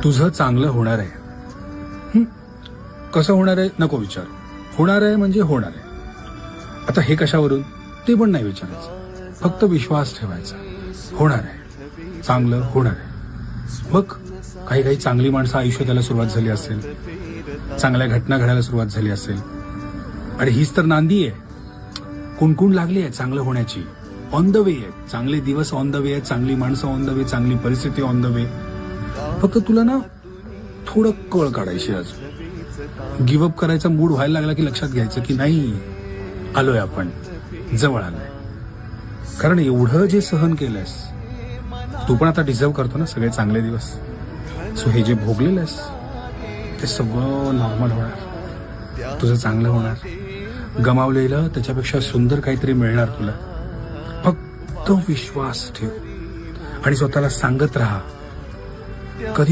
तुझं चांगलं होणार आहे. कसं होणार आहे नको विचार. होणार आहे म्हणजे होणार आहे. आता हे कशावरून ते पण नाही विचारायचं, फक्त विश्वास ठेवायचा. होणार आहे, चांगलं होणार आहे. बघ, काही काही चांगली माणसं आयुष्याला सुरुवात झाली असेल, चांगल्या घटना घडायला सुरुवात झाली असेल. आणि हीच तर नांदी आहे. कुणकुण लागली आहे चांगलं होण्याची. ऑन द वे आहे, चांगले दिवस ऑन द वे आहे, चांगली माणसं ऑन द वे, चांगली परिस्थिती ऑन द वे. फक्त तुला ना थोडं कळ काढायची. अजून गिव्हअप करायचा मूड व्हायला लागला की लक्षात घ्यायचं की नाही, आलोय आपण, जवळ आलोय. कारण एवढं जे सहन केलंयस तू पण आता डिझर्व करतो ना सगळे चांगले दिवस. सो हे जे भोगलेलंस ते सगळं नॉर्मल होणार, तुझं चांगलं होणार. गमावलेलं त्याच्यापेक्षा सुंदर काहीतरी मिळणार तुला. फक्त विश्वास ठेव आणि स्वतःला सांगत राहा, कधी